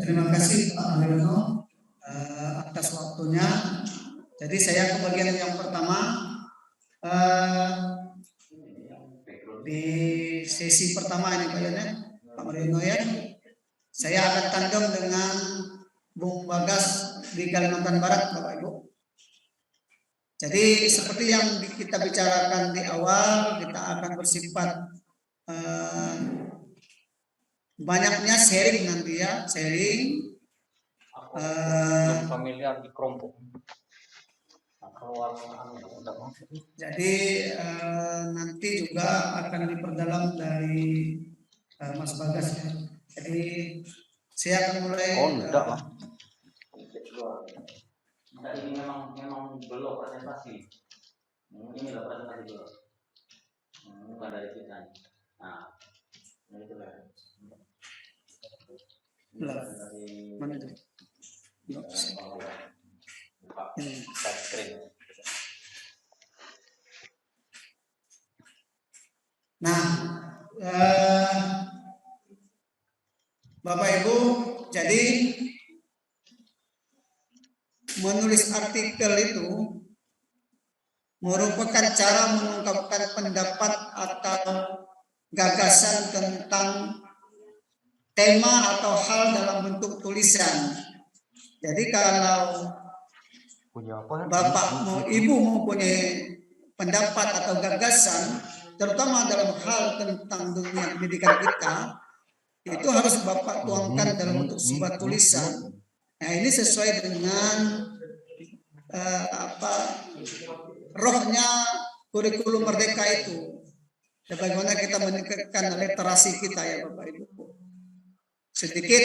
Terima kasih Pak Haryono atas waktunya. Jadi saya ke bagian yang pertama di sesi pertama ini Pak Yono, Pak Haryono ya. Saya akan tandem dengan Bung Bagas di Kalimantan Barat, Bapak Ibu. Jadi seperti yang kita bicarakan di awal, kita akan bersifat banyaknya sharing nanti ya, sharing. Familiar di kelompok. Jadi nanti juga akan diperdalam dari Mas Bagas ya. Jadi saya akan mulai. Enggak lah. Nah, ini memang belum presentasi. Ini udah presentasi belum. Bukan dari kita. Nah, ini itu lah. Mana itu? Nah, Bapak Ibu, jadi menulis artikel itu merupakan cara mengungkapkan pendapat atau gagasan tentang tema atau hal dalam bentuk tulisan. Jadi kalau Bapak mau Ibu mempunyai pendapat atau gagasan, terutama dalam hal tentang dunia pendidikan kita, itu harus Bapak tuangkan dalam bentuk sebuah tulisan. Nah, ini sesuai dengan rohnya kurikulum merdeka itu. Bagaimana kita meningkatkan literasi kita ya Bapak Ibu. Sedikit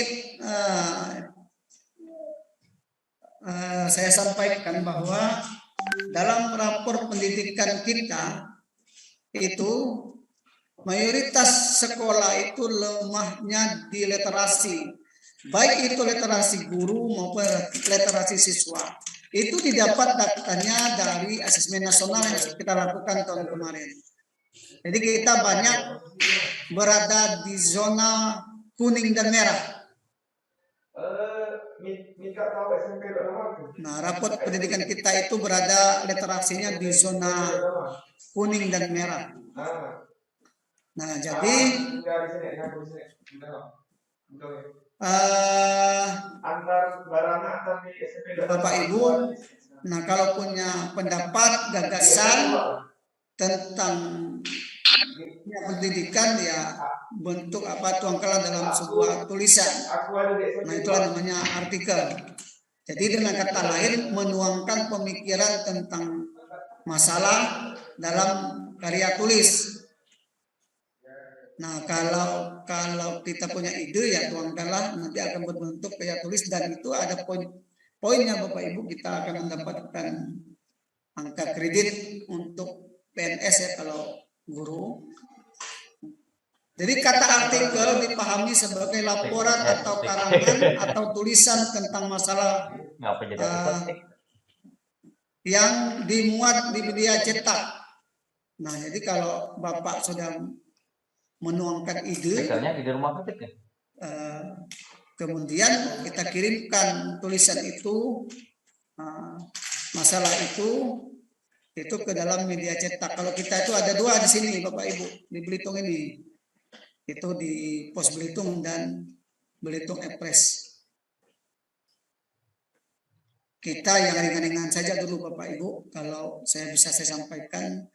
saya sampaikan bahwa dalam rapor pendidikan kita itu mayoritas sekolah itu lemahnya di literasi, baik itu literasi guru maupun literasi siswa. Itu didapat datanya dari asesmen nasional yang kita lakukan tahun kemarin. Jadi kita banyak berada di zona kuning dan merah. Nah, rapot pendidikan kita itu berada literasinya di zona kuning dan merah. Nah, jadi Bapak Ibu, nah kalau punya pendapat, gagasan tentang pendidikan ya bentuk tuangkanlah dalam sebuah tulisan. Nah, itulah namanya artikel. Jadi dengan kata lain menuangkan pemikiran tentang masalah dalam karya tulis. Nah, kalau kita punya ide ya tuangkanlah, nanti akan berbentuk karya tulis dan itu ada poinnya Bapak Ibu, kita akan mendapatkan angka kredit untuk PNS ya kalau guru. Jadi kata artikel dipahami sebagai laporan atau karangan atau tulisan tentang masalah yang dimuat di media cetak. Nah, jadi kalau Bapak sudah menuangkan ide, kemudian kita kirimkan tulisan itu, masalah itu ke dalam media cetak. Kalau kita itu ada dua di sini Bapak Ibu, di Belitung ini. Itu di Pos Belitung dan Belitung Epres. Kita yang ringan-ringan saja dulu Bapak Ibu, kalau saya sampaikan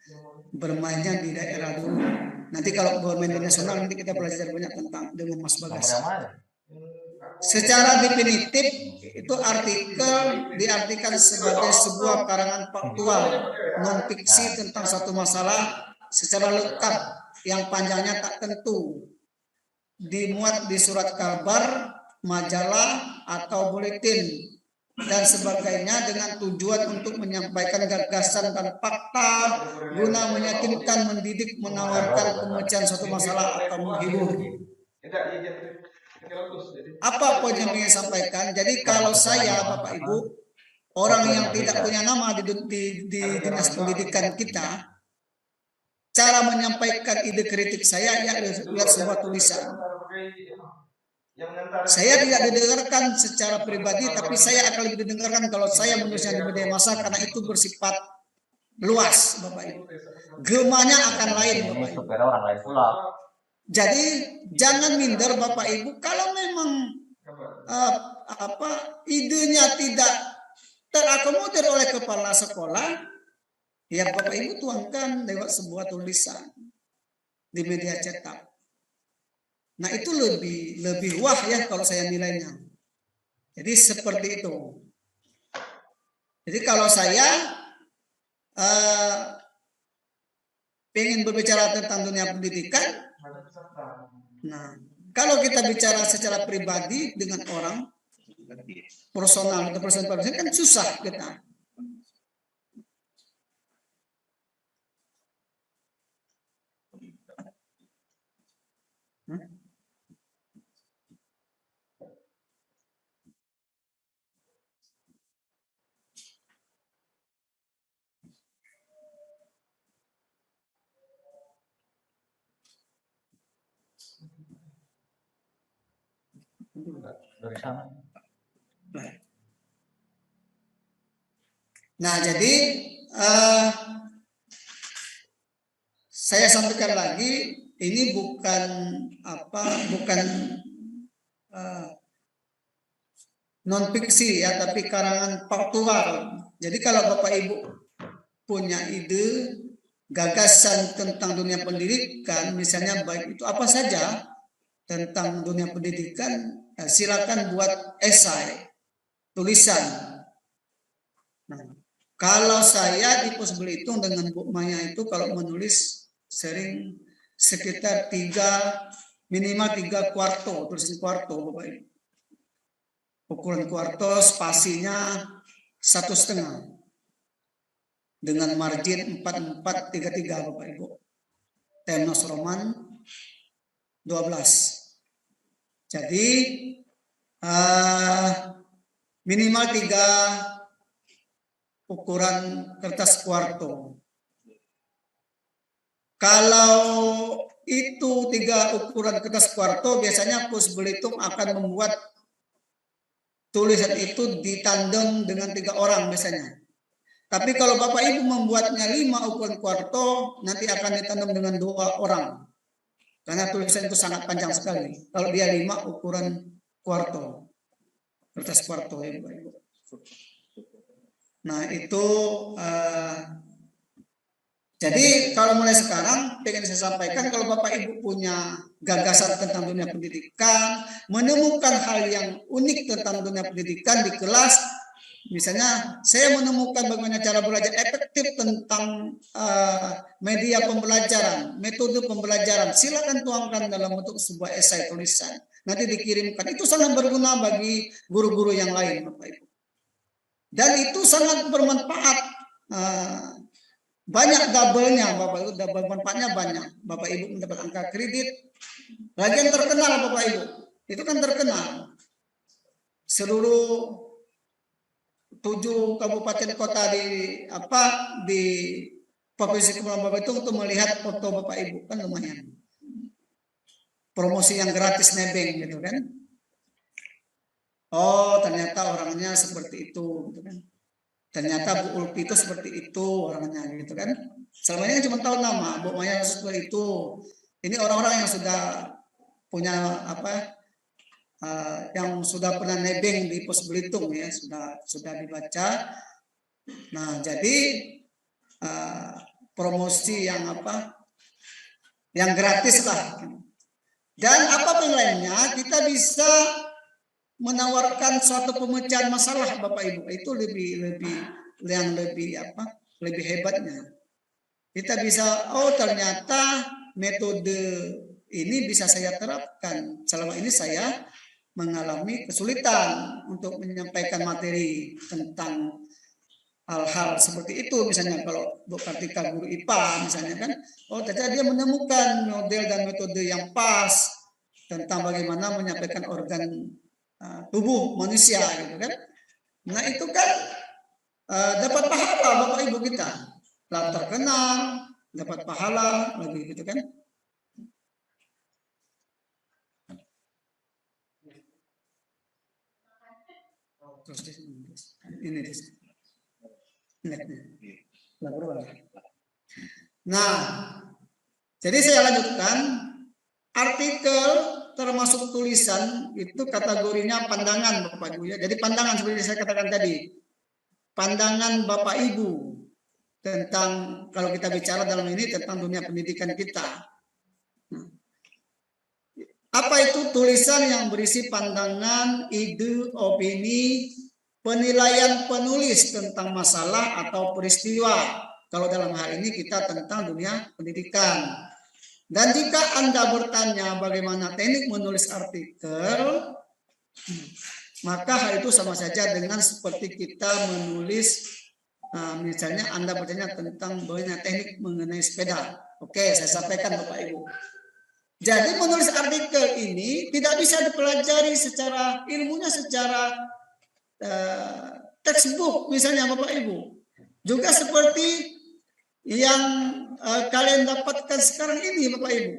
bermainnya di daerah dulu. Nanti kalau bermain di nasional nanti kita belajar banyak tentang dengan Mas Bagas. Secara definitif itu artikel diartikan sebagai sebuah karangan faktual non fiksi tentang satu masalah secara lengkap yang panjangnya tak tentu, dimuat di surat kabar, majalah atau buletin dan sebagainya dengan tujuan untuk menyampaikan gagasan dan fakta guna meyakinkan, mendidik, menawarkan pemecahan suatu masalah atau menghibur. Apa poin yang ingin sampaikan? Jadi kalau saya Bapak Ibu orang yang tidak punya nama di dinas pendidikan kita, cara menyampaikan ide kritik saya ya lihat sebuah tulisan. Saya tidak didengarkan secara pribadi, tapi saya akan lebih didengarkan kalau saya menulisnya di media massa karena itu bersifat luas, Bapak Ibu. Gemanya akan lain, Bapak Ibu. Supaya orang lain pula. Jadi jangan minder, Bapak Ibu. Kalau memang idenya tidak terakomodir oleh kepala sekolah, ya Bapak Ibu tuangkan lewat sebuah tulisan di media cetak. Nah itu lebih wah ya kalau saya nilainya. Jadi seperti itu. Jadi kalau saya pengen berbicara tentang dunia pendidikan, nah kalau kita bicara secara pribadi dengan orang personal atau personal kan susah kita. Dari sana. Nah, jadi saya sampaikan lagi, ini bukan non fiksi ya, tapi karangan faktual. Jadi kalau Bapak Ibu punya ide, gagasan tentang dunia pendidikan, misalnya baik itu apa saja tentang dunia pendidikan, silakan buat esai, tulisan. Nah, kalau saya di Pos Belitung dengan Bu Maya itu kalau menulis sering sekitar minimal 3 kuarto, tulisan kuarto Bapak Ibu. Ukuran kuarto spasinya 1,5 dengan margin 4433 Bapak Ibu. Temnos Roman 12. Jadi minimal 3 ukuran kertas kuarto. Kalau itu 3 ukuran kertas kuarto, biasanya Pos Belitung akan membuat tulisan itu ditandem dengan 3 orang biasanya. Tapi kalau Bapak Ibu membuatnya 5 ukuran kuarto, nanti akan ditandem dengan 2 orang. Karena tulisan itu sangat panjang sekali. Kalau dia 5 ukuran kuarto, kertas kuarto ya Bapak Ibu. Nah itu jadi kalau mulai sekarang pengen saya sampaikan, kalau Bapak Ibu punya gagasan tentang dunia pendidikan, menemukan hal yang unik tentang dunia pendidikan di kelas, misalnya saya menemukan bagaimana cara belajar efektif tentang media pembelajaran, metode pembelajaran, silakan tuangkan dalam bentuk sebuah esai tulisan, nanti dikirimkan. Itu sangat berguna bagi guru-guru yang lain Bapak Ibu, dan itu sangat bermanfaat. Banyak double-nya Bapak Ibu, double manfaatnya banyak. Bapak Ibu mendapat angka kredit. Lagi yang terkenal Bapak Ibu, itu kan terkenal. Seluruh 7 kabupaten kota di Provinsi Kepulauan Bapak itu untuk melihat foto Bapak Ibu, kan lumayan. Promosi yang gratis nebeng gitu kan. Oh, ternyata orangnya seperti itu gitu kan. Ternyata Bu Ulpi itu seperti itu orangnya gitu kan. Selama ini cuma tahu nama, Bu Maya seperti itu. Ini orang-orang yang sudah punya yang sudah pernah nebeng di Pos Belitung ya, sudah dibaca. Nah, jadi promosi yang yang gratis lah. Dan apapun lainnya, kita bisa menawarkan suatu pemecahan masalah Bapak Ibu. Itu lebih hebatnya. Kita bisa, oh ternyata metode ini bisa saya terapkan. Selama ini saya mengalami kesulitan untuk menyampaikan materi tentang hal-hal seperti itu. Misalnya kalau Bu Kartika guru IPA misalnya kan, oh ternyata dia menemukan model dan metode yang pas tentang bagaimana menyampaikan organ tubuh manusia gitu kan. Nah itu kan dapat pahala Bapak Ibu kita, telah terkenal, dapat pahala lagi gitu kan. Terus ini netnya. Nah, jadi saya lanjutkan. Artikel termasuk tulisan itu kategorinya pandangan Bapak Ibu ya. Jadi pandangan seperti saya katakan tadi, pandangan Bapak Ibu tentang kalau kita bicara dalam ini tentang dunia pendidikan kita. Nah, apa itu tulisan yang berisi pandangan, ide, opini, penilaian penulis tentang masalah atau peristiwa. Kalau dalam hal ini kita tentang dunia pendidikan. Dan jika Anda bertanya bagaimana teknik menulis artikel, maka hal itu sama saja dengan seperti kita menulis, misalnya Anda bertanya tentang bagaimana teknik mengenai sepeda. Oke, saya sampaikan Bapak Ibu. Jadi menulis artikel ini tidak bisa dipelajari secara ilmunya secara textbook misalnya Bapak Ibu. Juga seperti yang kalian dapatkan sekarang ini Bapak Ibu.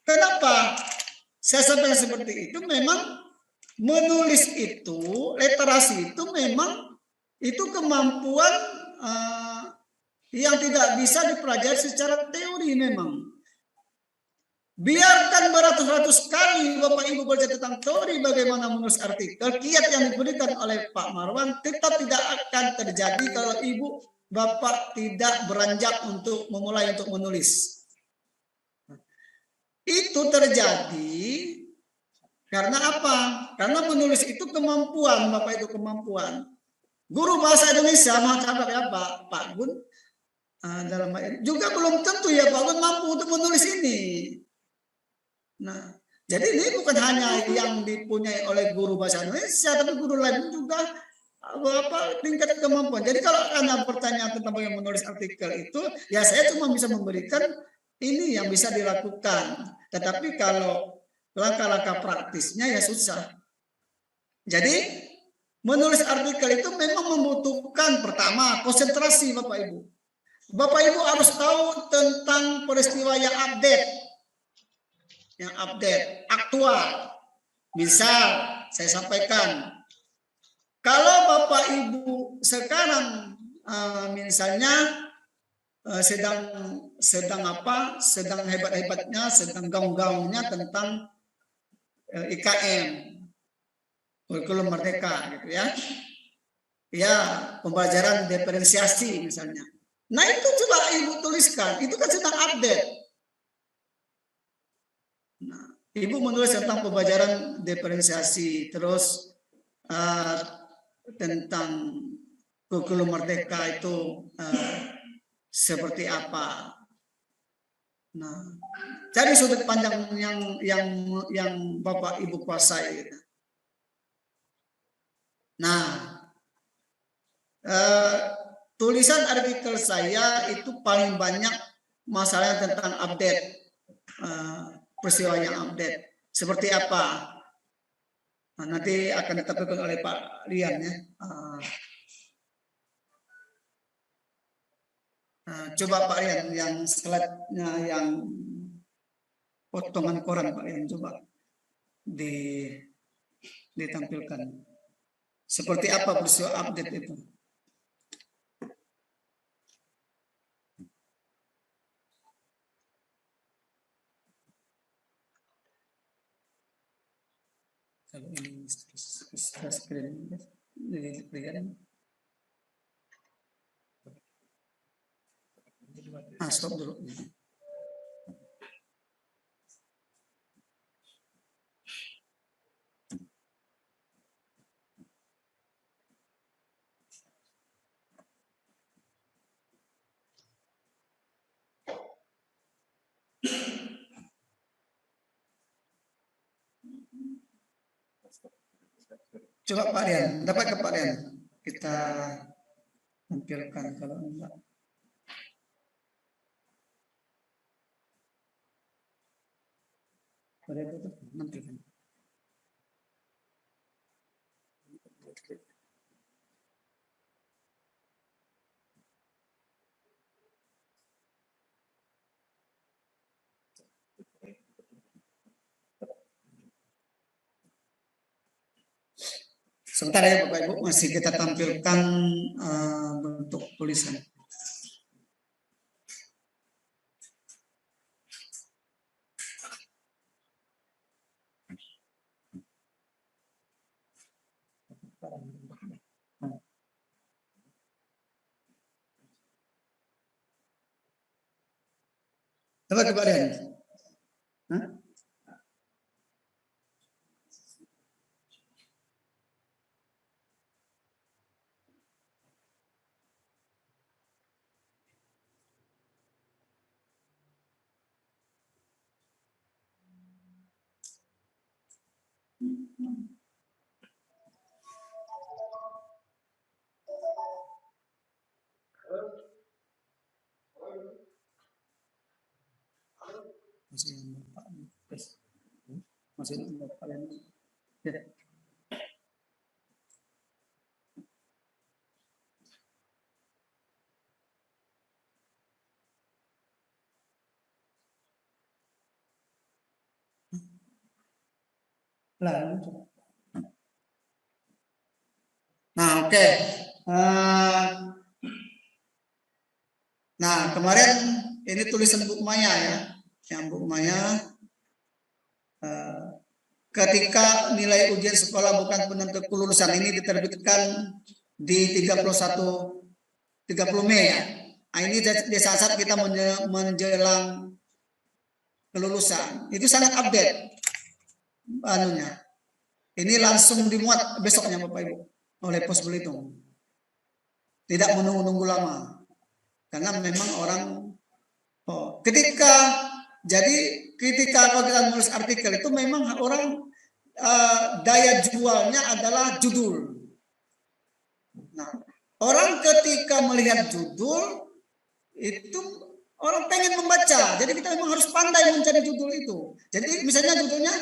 Kenapa saya sampaikan seperti itu? Memang menulis itu, literasi itu memang itu kemampuan yang tidak bisa dipelajari secara teori memang. Biarkan beratus-ratus kali Bapak Ibu belajar tentang teori bagaimana menulis artikel, kiat yang diberikan oleh Pak Marwan tetap tidak akan terjadi kalau Ibu Bapak tidak beranjak untuk memulai untuk menulis. Itu terjadi karena apa? Karena menulis itu kemampuan, Bapak, itu kemampuan. Guru bahasa Indonesia mengatakan ya Pak Gun dalam juga belum tentu ya Pak Gun mampu untuk menulis ini. Nah, jadi ini bukan hanya yang dipunyai oleh guru bahasa Indonesia, tapi guru lain juga tingkat kemampuan. Jadi kalau Anda bertanya tentang bagaimana menulis artikel itu, ya saya cuma bisa memberikan ini yang bisa dilakukan. Tetapi kalau langkah-langkah praktisnya ya susah. Jadi menulis artikel itu memang membutuhkan pertama konsentrasi Bapak Ibu. Bapak Ibu harus tahu tentang peristiwa yang update, aktual. Misal saya sampaikan, kalau Bapak Ibu sekarang misalnya sedang hebat-hebatnya, sedang gaung-gaungnya tentang IKM, kurikulum merdeka gitu ya. Ya, pembelajaran diferensiasi misalnya. Nah, itu coba Ibu tuliskan, itu kan sedang update. Nah, Ibu menulis tentang pembelajaran diferensiasi, terus tentang kurikulum merdeka itu seperti apa. Nah, cari sudut pandang yang Bapak Ibu kuasai. Nah, tulisan artikel saya itu paling banyak masalahnya tentang update, peristiwa yang update. Seperti apa? Nah, nanti akan ditampilkan oleh Pak Rian ya. Coba Pak Rian yang slide-nya yang potongan koran Pak Rian coba ditampilkan. Seperti apa peristiwa update itu? Kalau ini screen stop dulu. Coba Pak Rian, dapat ke Pak Rian kita tampilkan kalau enggak. Pada itu tampilkan. Sebentar ya Bapak Ibu, masih kita tampilkan bentuk tulisan. Coba coba deh. Hah? Masih Bapak. Masih Bapak yang. Ya. Nah, oke. Nah, kemarin ini tulisan Bu Maya ya. Yang Bu Maya ketika nilai ujian sekolah bukan penentu kelulusan ini diterbitkan di 30 Mei ya. Nah, ini di saat kita menjelang kelulusan. Itu sangat update anunya. Ini langsung dimuat besoknya Bapak Ibu oleh Pos Belitung. Tidak menunggu-nunggu lama. Karena memang orang ketika kalau kita menulis artikel itu memang orang daya jualnya adalah judul. Nah, orang ketika melihat judul itu orang pengen membaca. Jadi kita memang harus pandai mencari judul itu. Jadi misalnya judulnya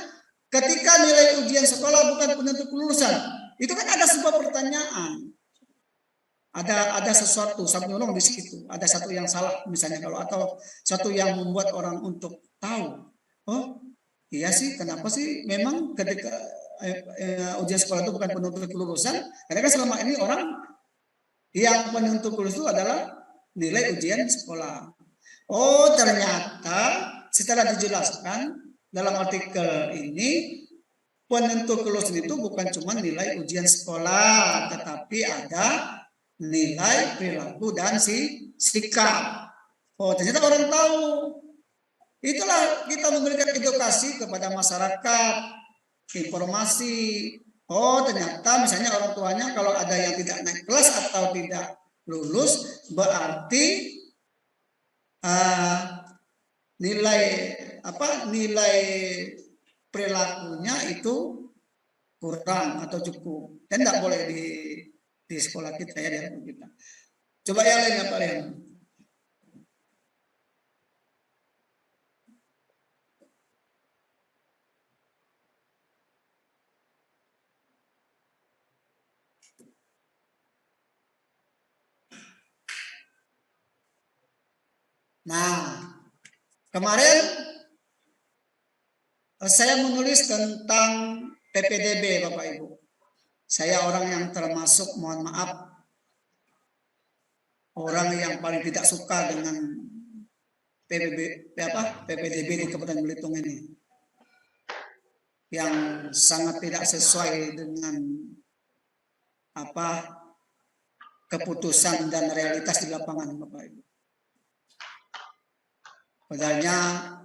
ketika nilai ujian sekolah bukan penentu kelulusan. Itu kan ada sebuah pertanyaan. Ada sesuatu di situ, ada satu yang salah misalnya kalau atau satu yang membuat orang untuk tahu, oh iya sih kenapa sih memang ketika ujian sekolah itu bukan penentu kelulusan, karena kan selama ini orang yang penentu kelulusan itu adalah nilai ujian sekolah. Oh ternyata setelah dijelaskan dalam artikel ini penentu kelulusan itu bukan cuma nilai ujian sekolah, tetapi ada nilai, perilaku, dan sikap. Oh, ternyata orang tahu. Itulah kita memberikan edukasi kepada masyarakat, informasi. Oh, ternyata misalnya orang tuanya kalau ada yang tidak naik kelas atau tidak lulus, berarti nilai perilakunya itu kurang atau cukup. Dan tidak boleh di sekolah kita ya, di rumah kita. Coba yang lain apa yang? Nah, kemarin saya menulis tentang PPDB Bapak Ibu. Saya orang yang termasuk, mohon maaf, orang yang paling tidak suka dengan PPDB di Kabupaten Belitung ini, yang sangat tidak sesuai dengan keputusan dan realitas di lapangan Bapak Ibu. Padahal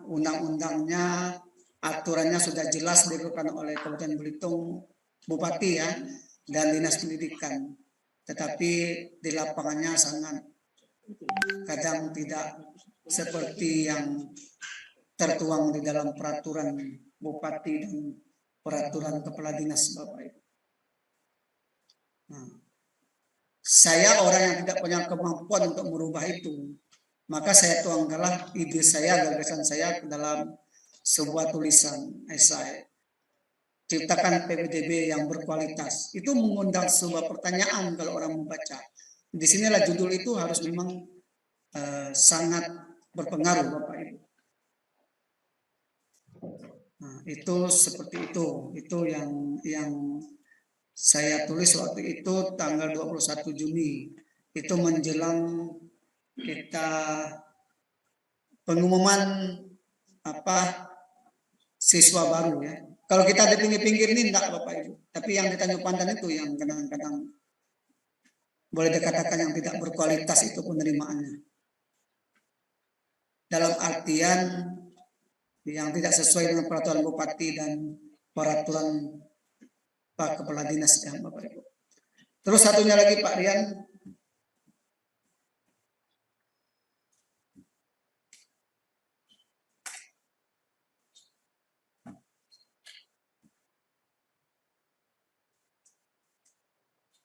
undang-undangnya, aturannya sudah jelas dikeluarkan oleh Kabupaten Belitung, Bupati ya, dan Dinas Pendidikan. Tetapi di lapangannya sangat kadang tidak seperti yang tertuang di dalam peraturan Bupati dan peraturan Kepala Dinas Bapak Ibu. Nah, saya orang yang tidak punya kemampuan untuk merubah itu. Maka saya tuangkanlah ide saya, gagasan saya ke dalam sebuah tulisan esai. Ciptakan PPDB yang berkualitas. Itu mengundang sebuah pertanyaan kalau orang membaca. Di sinilah judul itu harus memang sangat berpengaruh Bapak Ibu. Nah, itu seperti itu. Itu yang Saya tulis waktu itu tanggal 21 Juni. Itu menjelang kita pengumuman siswa baru ya. Kalau kita di pinggir-pinggir ini enggak Bapak Ibu. Tapi yang di Tanjung Pandan itu yang kadang-kadang boleh dikatakan yang tidak berkualitas itu penerimaannya. Dalam artian yang tidak sesuai dengan peraturan bupati dan peraturan Pak Kepala Dinas ya Bapak Ibu. Terus satunya lagi Pak Rian.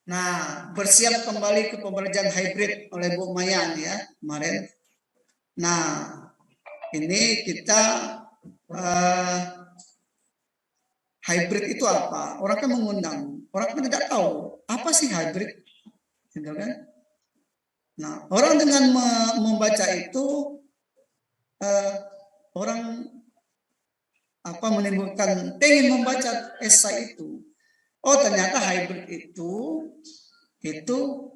Nah, bersiap kembali ke pembelajaran hybrid oleh Bu Mayan ya kemarin. Nah, ini kita hybrid itu apa? Orang kan mengundang, orang kan tidak tahu apa sih hybrid, gitu kan? Nah, orang dengan membaca itu orang menimbulkan ingin membaca esai itu. Oh, ternyata hybrid itu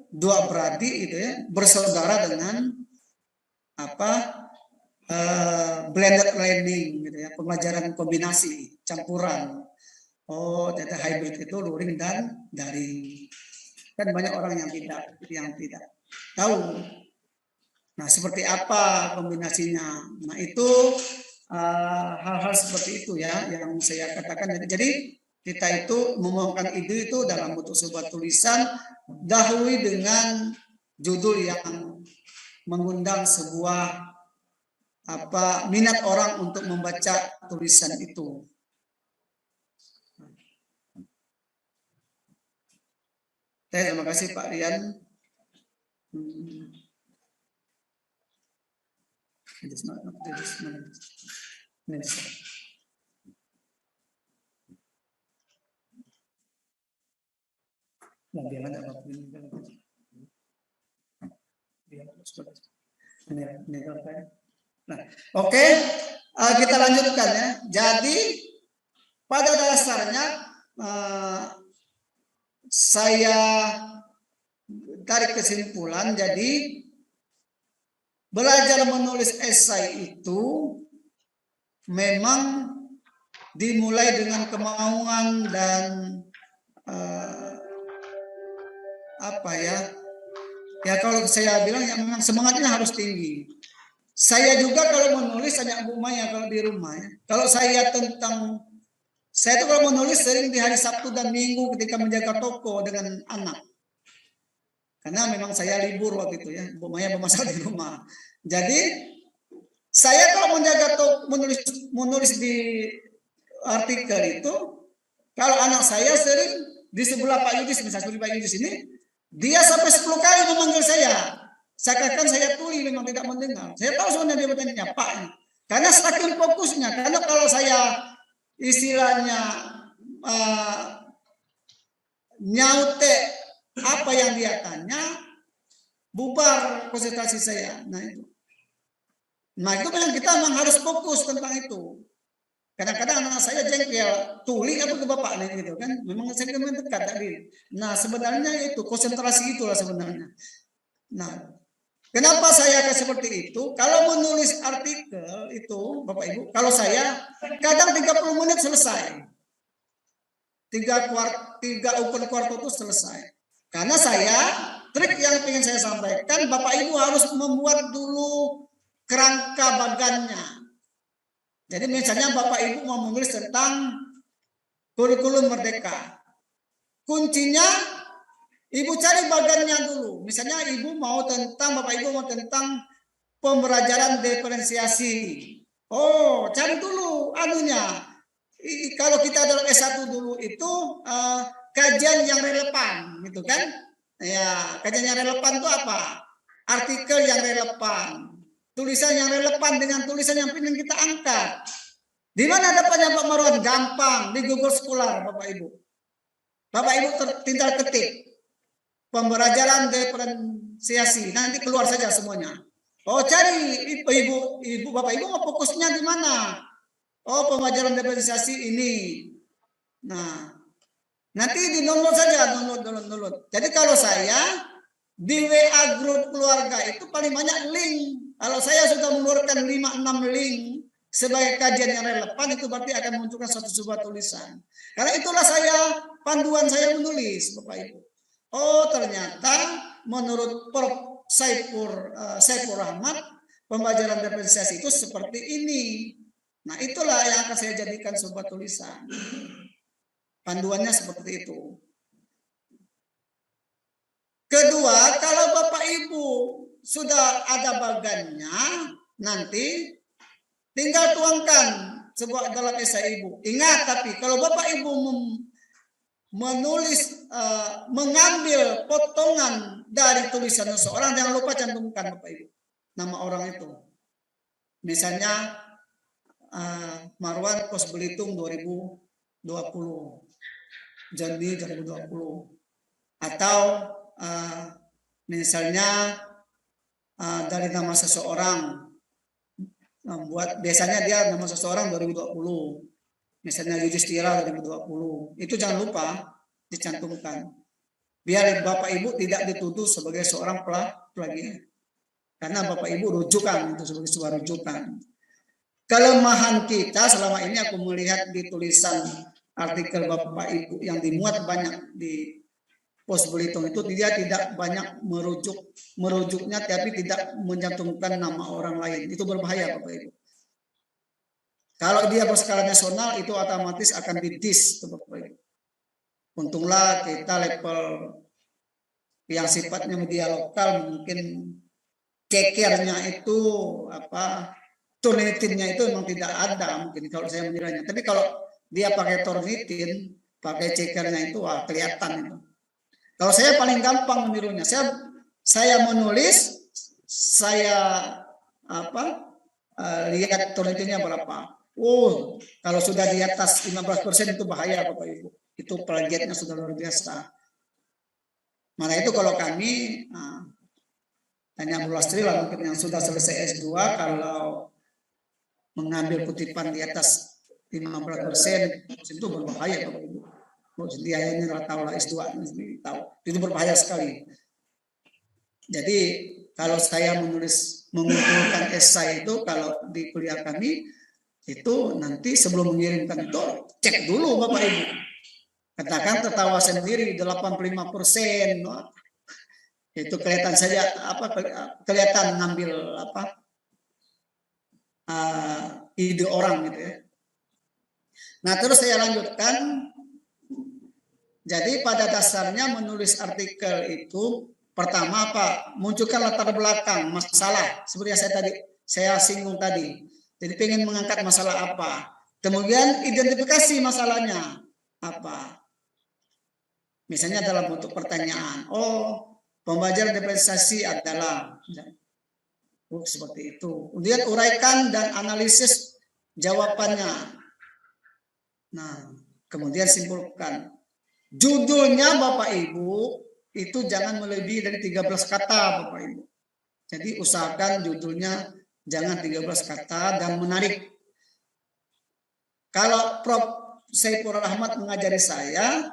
dua berarti itu ya, bersaudara dengan blended learning gitu ya, pembelajaran kombinasi, campuran. Oh, ternyata hybrid itu luring dan daring. Kan banyak orang yang tidak tahu. Nah, seperti apa kombinasinya? Nah, itu hal-hal seperti itu ya yang saya katakan. Jadi kita itu memohonkan ide itu dalam bentuk sebuah tulisan, dahului dengan judul yang mengundang sebuah minat orang untuk membaca tulisan itu. Terima kasih Pak Rian. Nah, oke, kita lanjutkan ya. Jadi pada dasarnya saya tarik kesimpulan, jadi belajar menulis esai itu memang dimulai dengan kemauan dan kalau saya bilang ya memang semangatnya harus tinggi. Saya juga kalau menulis hanya Bu Maya kalau di rumah ya. Kalau saya tuh kalau menulis sering di hari Sabtu dan Minggu ketika menjaga toko dengan anak. Karena memang saya libur waktu itu ya, Bu Maya bermasalah di rumah. Jadi saya kalau menjaga toko, menulis di artikel itu, kalau anak saya sering di sebelah Pak Yudis, misalnya di Pak Yudis ini, dia sampai 10 kali memanggil saya. Seakan saya tuli memang tidak mendengar. Saya tahu sebenarnya dia bertanya Pak. Karena saking fokusnya. Karena kalau saya istilahnya nyaute apa yang dia tanya, bubar konsentrasi saya. Nah itu memang kita memang harus fokus tentang itu. Kadang-kadang anak saya jengkel, tuli apa ke bapak nih gitu kan? Memang saya mendekat tadi. Nah sebenarnya itu konsentrasi itulah sebenarnya. Nah, kenapa saya akan seperti itu? Kalau menulis artikel itu, Bapak Ibu, kalau saya kadang 30 menit selesai. 3 open quarto itu selesai. Karena saya, trik yang ingin saya sampaikan, Bapak Ibu harus membuat dulu kerangka bagannya. Jadi misalnya Bapak Ibu mau menulis tentang kurikulum merdeka. Kuncinya Ibu cari bagannya dulu. Misalnya Ibu mau tentang, Bapak Ibu mau tentang pembelajaran diferensiasi. Oh, cari dulu anunya. Kalau kita dalam S1 dulu itu kajian yang relevan, gitu kan? Ya, kajian yang relevan itu apa? Artikel yang relevan, tulisan yang relevan dengan tulisan yang ingin kita angkat. Di mana dapatnya Pak Marwan? Gampang, di Google Scholar, Bapak Ibu. Bapak Ibu tinggal ketik pembelajaran diferensiasi, nanti keluar saja semuanya. Oh, cari ibu Bapak Ibu mau fokusnya di mana? Oh, pembelajaran diferensiasi ini. Nah, Nanti di-download saja, download. Jadi kalau saya di WA grup keluarga itu paling banyak link. Kalau saya sudah mengeluarkan 5-6 link sebagai kajian yang relevan, itu berarti akan munculkan satu sebuah tulisan. Karena itulah panduan saya menulis, Bapak Ibu. Oh, ternyata menurut Prof. Saiful Rahmat, pembelajaran diferensiasi itu seperti ini. Nah, itulah yang akan saya jadikan sebuah tulisan. Panduannya seperti itu. Kedua, kalau Bapak Ibu sudah ada bagannya, nanti tinggal tuangkan sebuah dalam esai Ibu. Ingat, tapi kalau Bapak Ibu menulis, mengambil potongan dari tulisan seseorang, jangan lupa cantumkan Bapak Ibu nama orang itu. Misalnya Marwan Pos Belitung 2020, Juni 2020, atau misalnya dari nama seseorang, biasanya dia nama seseorang 2020, misalnya Yudhistira 2020, itu jangan lupa dicantumkan, biar Bapak Ibu tidak dituduh sebagai seorang plagiat, karena Bapak Ibu rujukan itu sebagai sebuah rujukan. Kelemahan kita selama ini aku melihat di tulisan artikel Bapak Ibu yang dimuat banyak di Pos Belitung itu, dia tidak banyak merujuknya, tapi tidak mencantumkan nama orang lain. Itu berbahaya Bapak Ibu. Kalau dia berskala nasional itu otomatis akan didis Bapak Ibu. Untunglah kita level yang sifatnya media lokal, mungkin kekernya itu turnitinnya itu memang tidak ada mungkin kalau saya menilainya. Tapi kalau dia pakai turnitin, pakai cekernya itu kelihatan itu. Kalau saya paling gampang menirunya. Saya menulis, saya lihat turnitinnya berapa. Oh, kalau sudah di atas 15% itu bahaya Bapak Ibu. Itu plagiatnya sudah luar biasa. Maka itu kalau kami hanya berlastri lah mungkin yang sudah selesai S2, kalau mengambil kutipan di atas 15% itu berbahaya Bapak Ibu. Dia ini tahu lah S2 tahu itu berbahaya sekali. Jadi kalau saya mengumpulkan esai itu, kalau di kuliah kami itu nanti sebelum mengirimkan itu cek dulu Bapak Ibu. Katakan tertawa sendiri 85%, itu kelihatan saja kelihatan ngambil ide orang gitu ya. Nah terus saya lanjutkan. Jadi pada dasarnya menulis artikel itu pertama munculkan latar belakang masalah seperti yang saya singgung tadi. Jadi pengen mengangkat masalah apa. Kemudian identifikasi masalahnya apa. Misalnya dalam bentuk pertanyaan. Oh, pembelajaran diferensiasi adalah seperti itu. Kemudian uraikan dan analisis jawabannya. Nah, kemudian simpulkan. Judulnya Bapak Ibu itu jangan melebihi dari 13 kata Bapak Ibu. Jadi usahakan judulnya jangan 13 kata dan menarik. Kalau Prof. Saiful Rahmat mengajari saya,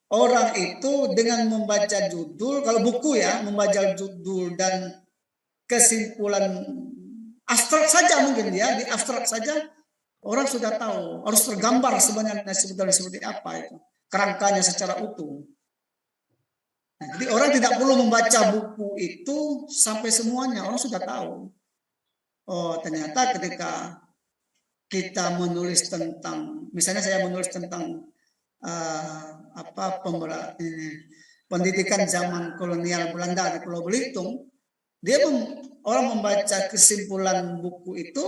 orang itu dengan membaca judul, kalau buku ya, membaca judul dan kesimpulan abstrak saja mungkin ya, di abstrak saja orang sudah tahu, harus tergambar sebenarnya seperti apa itu, kerangkanya secara utuh. Nah, jadi orang tidak perlu membaca buku itu sampai semuanya, orang sudah tahu. Oh, ternyata ketika kita menulis tentang, misalnya saya menulis tentang pendidikan zaman kolonial Belanda di Pulau Belitung, orang membaca kesimpulan buku itu,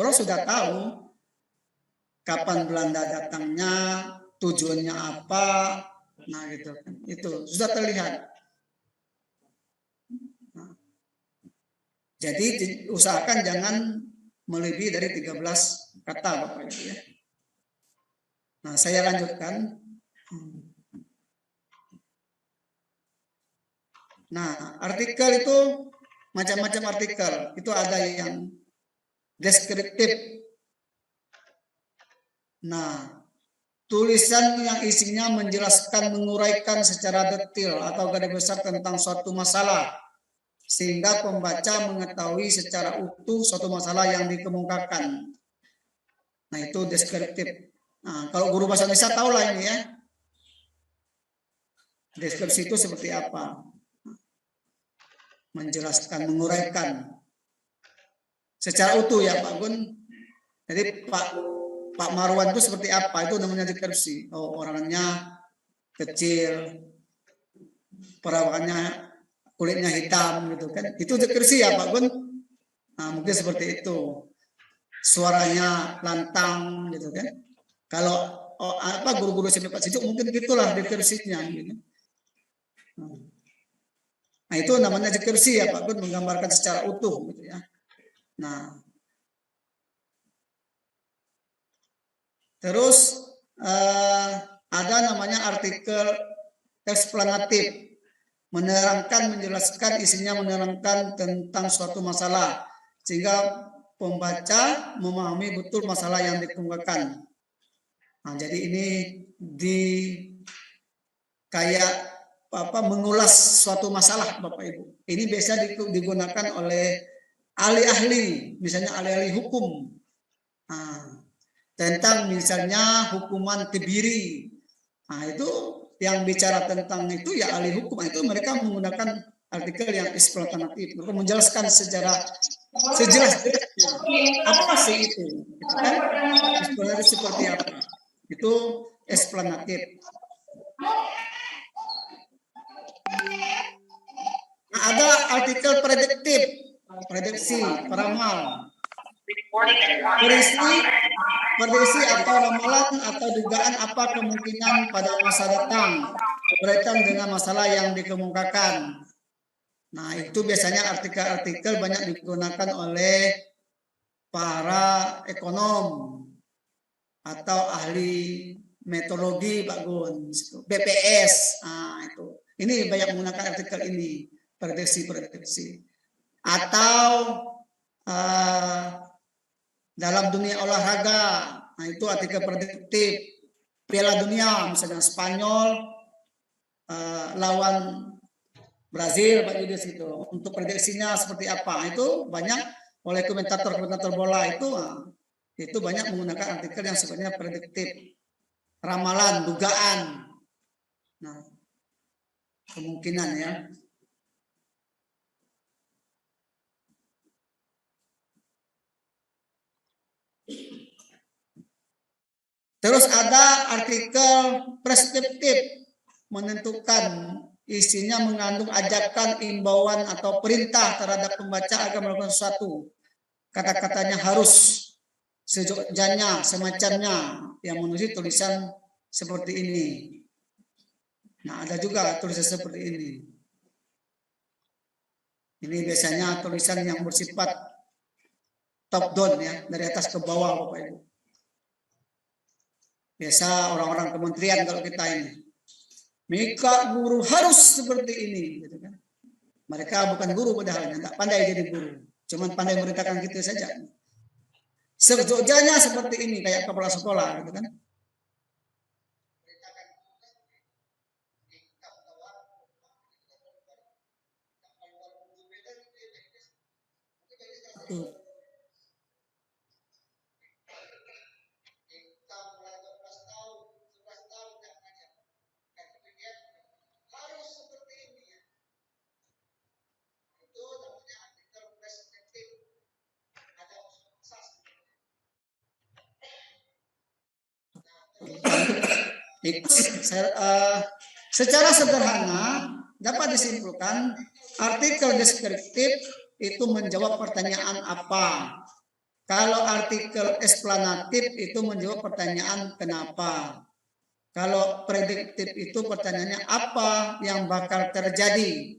orang sudah tahu kapan Belanda datangnya, tujuannya apa, nah gitu kan, itu sudah terlihat. Nah, jadi usahakan jangan melebihi dari 13 kata Bapak Ibu ya. Nah, saya lanjutkan. Nah, artikel itu macam-macam artikel. Itu ada yang deskriptif. Nah, tulisan yang isinya menjelaskan, menguraikan secara detail atau garis besar tentang suatu masalah, sehingga pembaca mengetahui secara utuh suatu masalah yang dikemukakan. Nah, itu deskriptif. Nah, kalau guru bahasa Indonesia tahu lah ini ya. Deskripsi itu seperti apa? Menjelaskan, menguraikan secara utuh ya Pak Gun. Jadi Pak Marwan itu seperti apa? Itu namanya deskripsi. Oh, orangnya kecil, perawakannya kulitnya hitam gitu kan. Itu deskripsi ya Pak Gun. Nah, mungkin seperti itu. Suaranya lantang gitu kan. Kalau guru-guru SMP Pak Sejuk mungkin gitulah deskripsinya gitu. Nah, itu namanya deskripsi ya Pak Gun, menggambarkan secara utuh gitu ya. Nah, terus ada namanya artikel eksplanatif, menerangkan, menjelaskan, isinya menerangkan tentang suatu masalah sehingga pembaca memahami betul masalah yang dikemukakan. Nah, jadi ini kayak mengulas suatu masalah Bapak Ibu. Ini biasa digunakan oleh ahli-ahli, misalnya ahli-ahli hukum. Tentang misalnya hukuman kebiri. Nah, itu yang bicara tentang itu ya ahli hukum. Itu mereka menggunakan artikel yang eksplanatif, mereka menjelaskan secara sejelas-jelasnya apa sih itu, gitu kan? Eksplanatif seperti apa? Itu eksplanatif. Nah, ada artikel prediksi, peramal. Prediksi atau ramalan atau dugaan apa kemungkinan pada masa datang berkaitan dengan masalah yang dikemukakan. Nah, itu biasanya artikel-artikel banyak digunakan oleh para ekonom atau ahli meteorologi Pak Gun, BPS. Nah, itu. Ini banyak menggunakan artikel ini, prediksi. Atau dalam dunia olahraga, nah itu artikel prediktif. Piala Dunia, misalnya Spanyol lawan Brazil, Pak Yudis itu. Untuk prediksinya seperti apa? Itu banyak oleh komentator bola itu banyak menggunakan artikel yang sebenarnya prediktif, ramalan, dugaan. Nah, kemungkinan ya. Terus ada artikel preskriptif, menentukan, isinya mengandung ajakan, imbauan atau perintah terhadap pembaca agar melakukan sesuatu. Kata-katanya harus, sejujurnya, semacamnya, yang menulis tulisan seperti ini. Nah, ada juga tulisan seperti ini. Ini biasanya tulisan yang bersifat top down ya, dari atas ke bawah Bapak Ibu. Biasa orang-orang kementerian kalau kita ini, Mika guru harus seperti ini, gitu kan? Mereka bukan guru padahal, tidak pandai jadi guru, cuman pandai merintahkan gitu saja. Sejujurnya seperti ini, kayak kepala sekolah, gitu kan? Secara sederhana dapat disimpulkan artikel deskriptif itu menjawab pertanyaan apa. Kalau artikel eksplanatif itu menjawab pertanyaan kenapa. Kalau prediktif itu pertanyaannya apa yang bakal terjadi.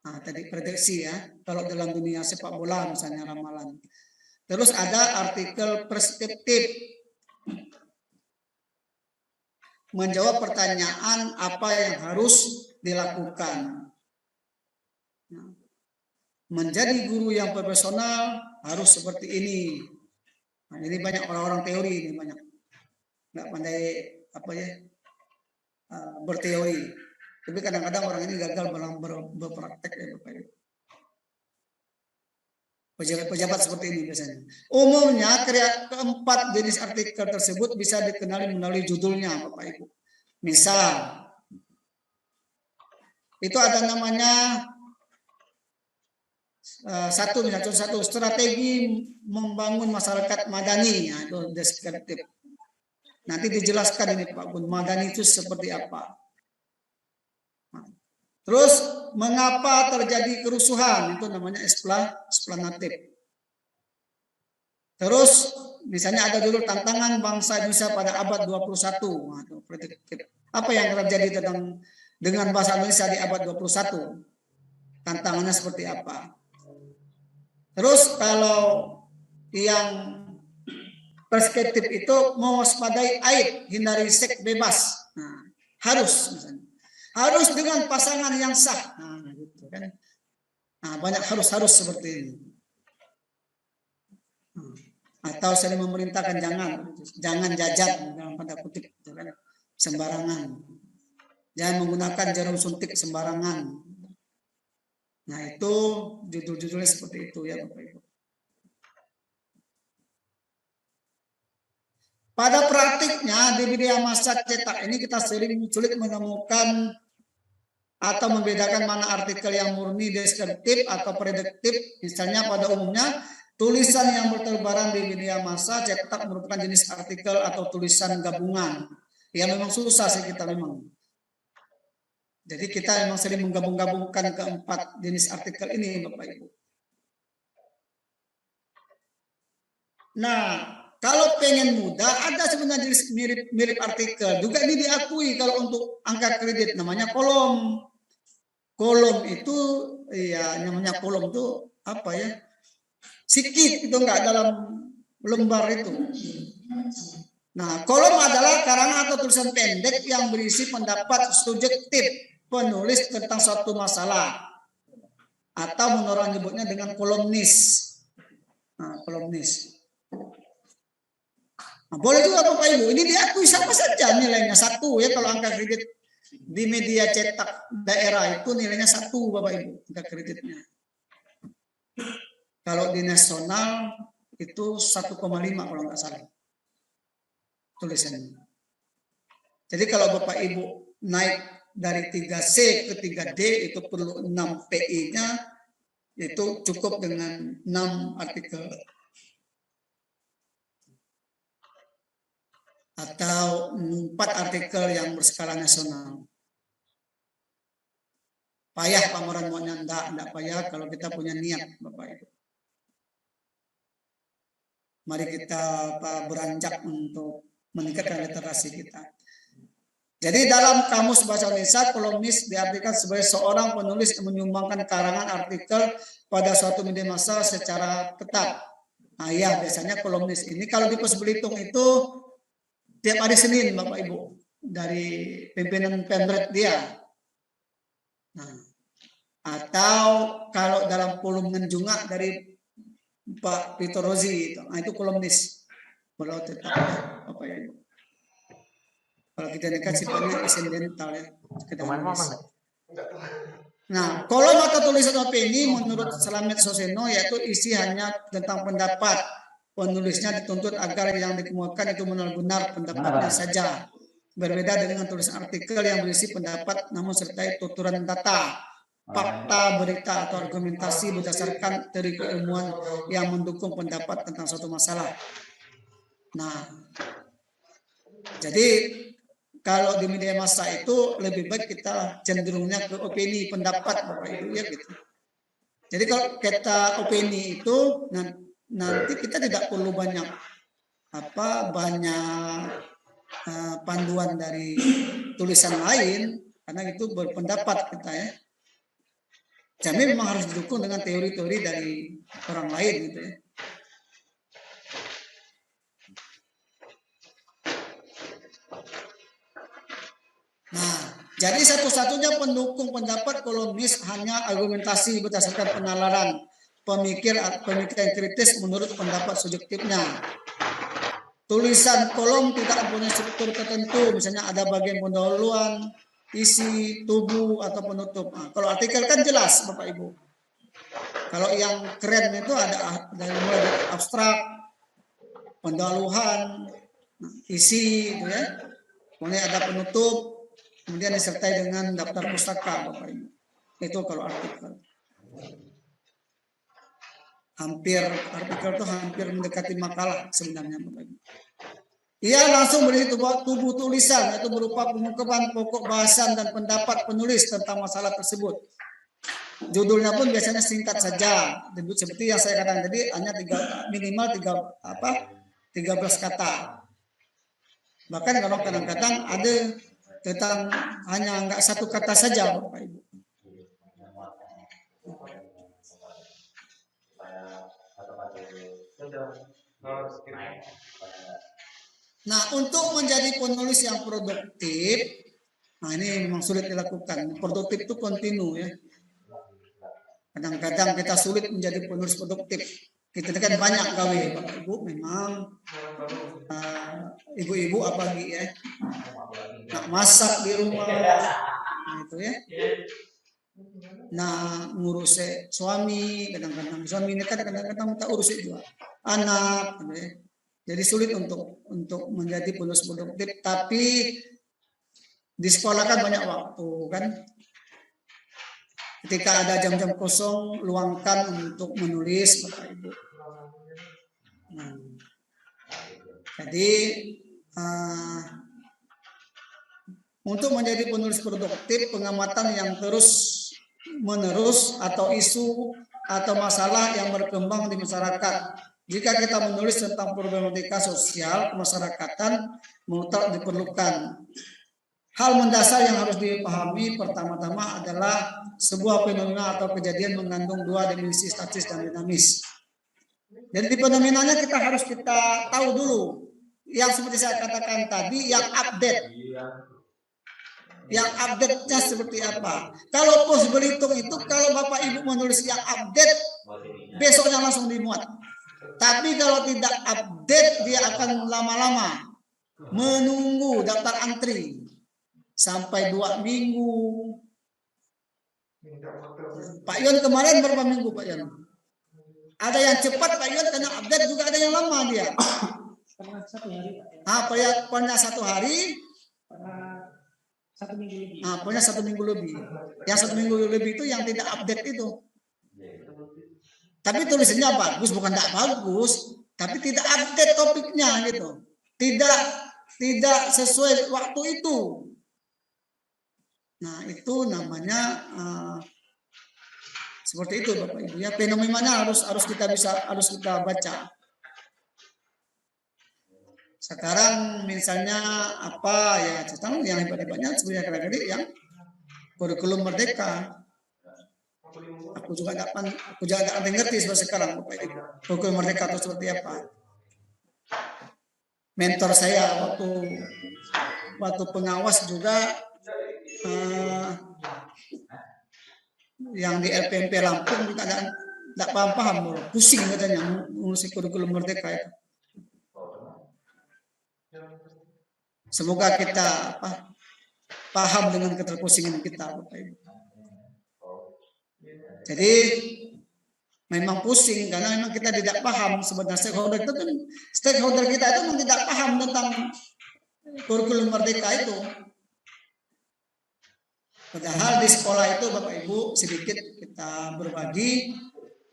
Nah, tadi prediksi ya. Kalau dalam dunia sepak bola misalnya ramalan. Terus ada artikel preskriptif, menjawab pertanyaan apa yang harus dilakukan. Menjadi guru yang profesional harus seperti ini. Nah, ini banyak orang-orang teori ini banyak. nggak pandai apa ya berteori. Tapi kadang-kadang orang ini gagal dalam berpraktek ya Bapak Ibu. Pejabat-pejabat seperti ini biasanya. Umumnya keempat jenis artikel tersebut bisa dikenali melalui judulnya Bapak Ibu. Misal, itu ada namanya satu strategi membangun masyarakat madani, ya, itu deskriptif. Nanti dijelaskan ini Pak Bun, madani itu seperti apa. Terus mengapa terjadi kerusuhan, itu namanya eksplanatif. Terus misalnya ada dulu tantangan bangsa Indonesia pada abad 21. Nah, itu prediktif. Apa yang terjadi dengan bahasa Indonesia di abad 21? Tantangannya seperti apa? Terus kalau yang perspektif itu mewaspadai aib, hindari seks bebas. Nah, harus misalnya. Harus dengan pasangan yang sah. Nah, gitu kan. Nah, banyak harus seperti ini. Atau saling memerintahkan jangan jajan dalam tanda kutip, gitu kan. Sembarangan. Jangan menggunakan jarum suntik sembarangan. Nah, itu judul-judulnya seperti itu ya Bapak Ibu. Pada praktiknya di media massa cetak ini kita sering sulit menemukan atau membedakan mana artikel yang murni deskriptif atau prediktif. Misalnya pada umumnya tulisan yang bertebaran di media massa cetak merupakan jenis artikel atau tulisan gabungan. Ya memang susah sih kita memang. Jadi kita memang sering menggabung-gabungkan keempat jenis artikel ini Bapak Ibu. Nah, kalau pengen mudah, ada sebenarnya jenis mirip artikel. Juga ini diakui kalau untuk angka kredit namanya kolom. Kolom itu, ya namanya kolom itu apa ya? Sikit itu enggak dalam lembar itu. Nah, kolom adalah karangan atau tulisan pendek yang berisi pendapat subjektif penulis tentang suatu masalah. Atau menurut orang nyebutnya dengan kolomnis. Nah, kolomnis. Nah, boleh juga Bapak Ibu, ini diakui sama saja nilainya 1 ya kalau angka kredit di media cetak daerah itu nilainya 1 Bapak Ibu angka kreditnya. Kalau di nasional itu 1,5 kalau nggak salah tulisannya. Jadi kalau Bapak Ibu naik dari 3C ke 3D itu perlu 6 PI-nya, itu cukup dengan 6 artikel. Atau 4 artikel yang berskala nasional. Payah pameran maunya enggak payah kalau kita punya niat Bapak Ibu. Mari kita beranjak untuk meningkatkan literasi kita. Jadi dalam Kamus Bahasa Indonesia, kolumnis diartikan sebagai seorang penulis yang menyumbangkan karangan artikel pada suatu media massa secara tetap. Nah ya biasanya kolumnis ini kalau di Pos Belitung itu tiap hari Senin Bapak Ibu dari pimpinan Pemret dia. Nah, atau kalau dalam kolom Ngenjunga dari Pak Peter Rozi itu, nah itu kolumnis. Kalau tetap Bapak Ibu. Kalau kita dekat sifatnya insidental ya. Nah, kolom atau tulisan opini menurut Slamet Soseno yaitu isi hanya tentang pendapat. Penulisnya dituntut agar yang dikemukakan itu benar-benar pendapatnya saja. Berbeda dengan tulisan artikel yang berisi pendapat namun sertai tuturan data, fakta, berita atau argumentasi berdasarkan teori keilmuan yang mendukung pendapat tentang suatu masalah. Nah, jadi kalau di media massa itu lebih baik kita cenderungnya ke opini, pendapat Bapak Ibu ya gitu. Jadi kalau kita opini itu nanti kita tidak perlu banyak panduan dari tulisan lain karena itu berpendapat kita ya. Jadi memang harus didukung dengan teori-teori dari orang lain gitu ya. Nah, jadi satu-satunya pendukung pendapat kolumnis hanya argumentasi berdasarkan penalaran pemikiran kritis menurut pendapat subjektifnya. tulisan kolom tidak mempunyai struktur tertentu, misalnya ada bagian pendahuluan, isi, tubuh, atau penutup. Nah, kalau artikel kan jelas Bapak Ibu. Kalau yang keren itu ada dari mulai dari abstrak, pendahuluan, isi, gitu ya. Kemudian ada penutup, kemudian disertai dengan daftar pustaka Bapak Ibu. Itu kalau artikel. Artikel itu hampir mendekati makalah sebenarnya Bapak Ibu. Ia langsung berisi tubuh tulisan, yaitu berupa pengungkapan pokok bahasan dan pendapat penulis tentang masalah tersebut. Judulnya pun biasanya singkat saja, seperti yang saya katakan tadi, hanya minimal 13 kata. Bahkan kalau kadang-kadang ada tentang hanya enggak 1 kata saja Bapak Ibu. Nah, untuk menjadi penulis yang produktif, nah ini memang sulit dilakukan. Produktif itu kontinu ya. Kadang-kadang kita sulit menjadi penulis produktif. Kita kan banyak gawe Bapak Ibu, memang ibu-ibu apalagi ya, nak masak di rumah, nah itu ya. Nah, ngurus suami, kadang-kadang suami ini kadang-kadang minta urus juga anak, gitu ya. Jadi sulit untuk menjadi penulis produktif, tapi di sekolah kan banyak waktu kan. Ketika ada jam-jam kosong, luangkan untuk menulis Bapak Ibu. Nah, jadi untuk menjadi penulis produktif, pengamatan yang terus menerus atau isu atau masalah yang berkembang di masyarakat. Jika kita menulis tentang problematika sosial kemasyarakatan, mutlak diperlukan. Hal mendasar yang harus dipahami pertama-tama adalah sebuah fenomena atau kejadian mengandung 2 dimensi statis dan dinamis. Dan di fenomenanya kita harus tahu dulu. Yang seperti saya katakan tadi, yang update. Yang update-nya seperti apa. Kalau pos berhitung itu, kalau Bapak Ibu menulis yang update, besoknya langsung dimuat. Tapi kalau tidak update, dia akan lama-lama menunggu daftar antri sampai 2 minggu. Pak Yon kemarin berapa minggu Pak Yon? Ada yang cepat Pak Yon karena update, juga ada yang lama dia. Pernah 1 hari Pak. Pernah 1 hari. Pernah 1 minggu lebih. Pernah 1 minggu lebih. Yang 1 minggu lebih itu yang tidak update itu. Tapi tulisannya bagus, bukan tidak bagus, tapi tidak update topiknya gitu. Tidak sesuai waktu itu. Nah, itu namanya seperti itu Bapak Ibu ya. Fenomenanya harus kita baca. Sekarang misalnya apa ya, sekarang yang hebat-hebatnya sebenarnya kadang-kadang yang kurikulum merdeka. Aku juga nggak ngerti sekarang Bapak Ibu. Kurikulum merdeka itu seperti apa. Mentor saya waktu pengawas juga yang di LPMP Lampung juga tidak paham, pusing katanya ngurusi kurikulum merdeka itu. Semoga kita paham dengan keterpusingan kita Bapak Ibu. Jadi memang pusing karena memang kita tidak paham sebenarnya stakeholder kita itu memang tidak paham tentang kurikulum merdeka itu. Padahal di sekolah itu Bapak Ibu sedikit kita berbagi.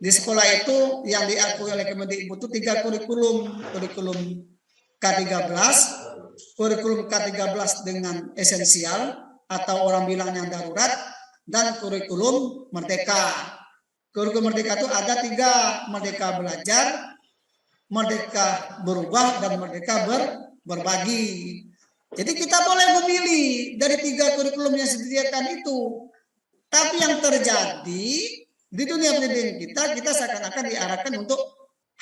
Di sekolah itu yang diakui oleh Kemendikbud itu 3 kurikulum K13, kurikulum K13 dengan esensial atau orang bilang yang darurat, dan kurikulum merdeka. Kurikulum merdeka itu ada 3, merdeka belajar, merdeka berubah, dan merdeka berbagi. Jadi kita boleh memilih dari 3 kurikulum yang disediakan itu. Tapi yang terjadi di dunia pendidikan kita seakan-akan diarahkan untuk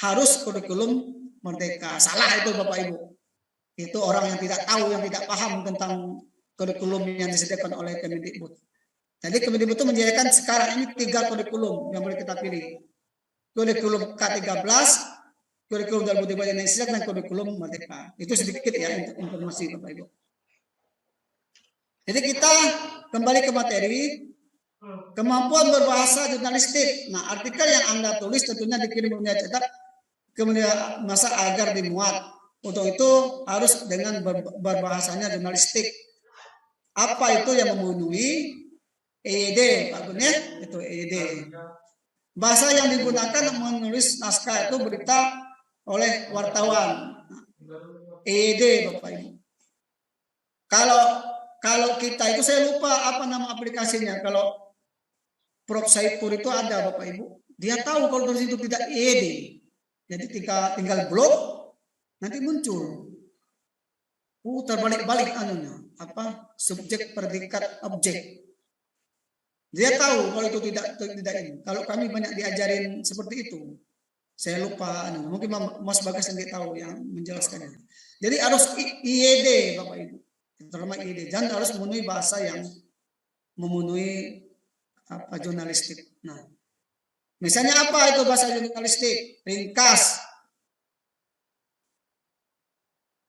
harus kurikulum merdeka. Salah itu Bapak Ibu. Itu orang yang tidak tahu, yang tidak paham tentang kurikulum yang disediakan oleh Kemendikbud. Jadi Kemendikbud itu menyediakan sekarang ini 3 kurikulum yang boleh kita pilih. Kurikulum K13, kurikulum dalam budaya Indonesia dan kurikulum Merdeka. Itu sedikit ya untuk informasi Bapak Ibu. Jadi kita kembali ke materi. Kemampuan berbahasa jurnalistik. Nah, artikel yang Anda tulis tentunya dikirim ke media cetak ke media massa agar dimuat. Untuk itu harus dengan berbahasanya jurnalistik. Apa itu yang memenuhi EYD, Pak Gun ya? Itu EYD. Bahasa yang digunakan menulis naskah itu berita oleh wartawan. EYD, Bapak Ibu. Kalau kita itu, saya lupa apa nama aplikasinya. Kalau Prof. Saipur itu ada Bapak Ibu. Dia tahu kalau tulis itu tidak EYD. Jadi tinggal blok, nanti muncul. Terbalik-balik anunya. Apa? Subjek, predikat, objek. Dia tahu kalau itu tidak ini. Kalau kami banyak diajarin seperti itu. Saya lupa. Mungkin Mas Bagas yang tahu yang menjelaskannya. Jadi harus EYD Bapak Ibu. Terutama EYD. Dan harus memenuhi bahasa yang memenuhi apa jurnalistik. Nah, misalnya apa itu bahasa jurnalistik? Ringkas.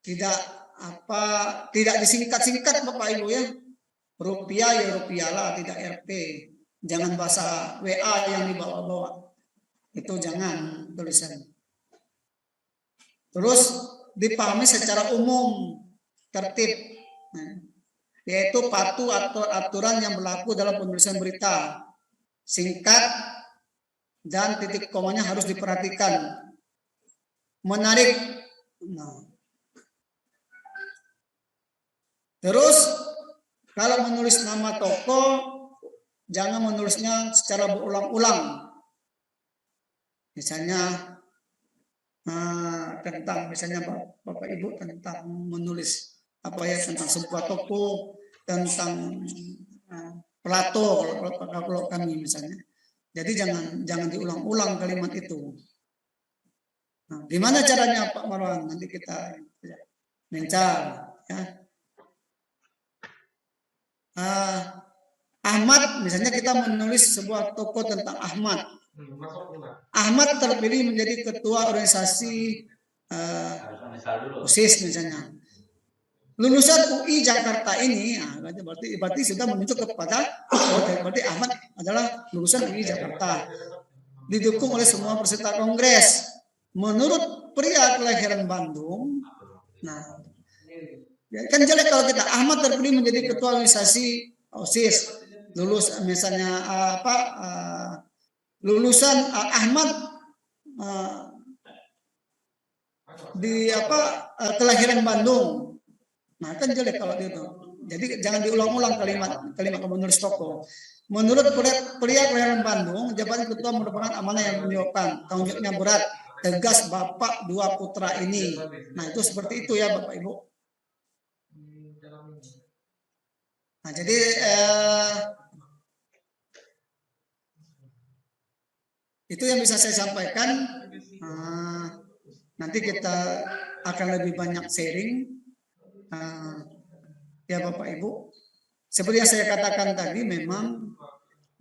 Tidak disingkat-singkat Bapak Ibu ya. Rupiah ya rupiahlah, tidak RP. Jangan bahasa WA yang dibawa-bawa. Itu jangan tulisan. Terus dipahami secara umum, tertib. Nah, yaitu patuh aturan yang berlaku dalam penulisan berita. Singkat dan titik komanya harus diperhatikan. Menarik. Nah. Terus kalau menulis nama tokoh jangan menulisnya secara berulang-ulang. Misalnya tentang misalnya Bapak Ibu tentang menulis apa ya tentang sebuah tokoh, tentang Plato kalau kami misalnya. Jadi jangan diulang-ulang kalimat itu. Nah, gimana caranya Pak Marwan? Nanti kita mencar ya. Ahmad misalnya kita menulis sebuah tokoh tentang Ahmad. Ahmad terpilih menjadi ketua organisasi OSIS misalnya. Lulusan UI Jakarta ini, berarti sudah menunjuk kepada berarti Ahmad adalah lulusan UI Jakarta. Didukung oleh semua peserta kongres. Menurut pria kelahiran Bandung, nah, kan jelek kalau kita Ahmad terpilih menjadi ketua organisasi OSIS. Lulus misalnya lulusan Ahmad kelahiran Bandung. Nah, kan jelek kalau itu. Jadi jangan diulang-ulang kalimat menulis tokoh. Menurut pria kelahiran Bandung, jabatan ketua merupakan amanah yang menyiapkan, tanggung jawabnya berat, tegas bapak dua putra ini. Nah, itu seperti itu ya Bapak Ibu. Nah, jadi itu yang bisa saya sampaikan. Nanti kita akan lebih banyak sharing. Ya Bapak Ibu, seperti yang saya katakan tadi, memang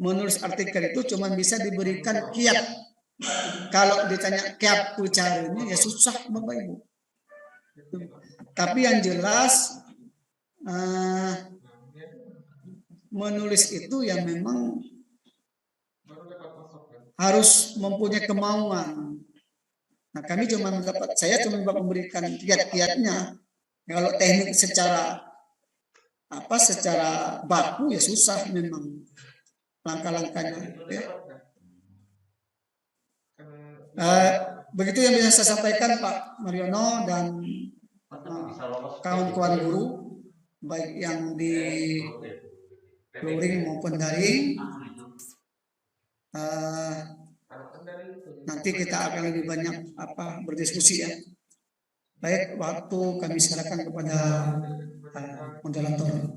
menulis artikel itu cuma bisa diberikan kiat. Kalau ditanya kiat ucapannya ya susah Bapak Ibu. Tapi yang jelas menulis itu ya memang harus mempunyai kemauan. Nah, saya cuma memberikan kiat-kiatnya. Kalau teknik secara baku ya susah memang langkah-langkahnya. Ya. Begitu yang bisa saya sampaikan Pak Mariono dan kawan-kawan guru, baik yang di luring maupun daring. Nanti kita akan lebih banyak berdiskusi ya. Baik, waktu kami serahkan kepada moderator.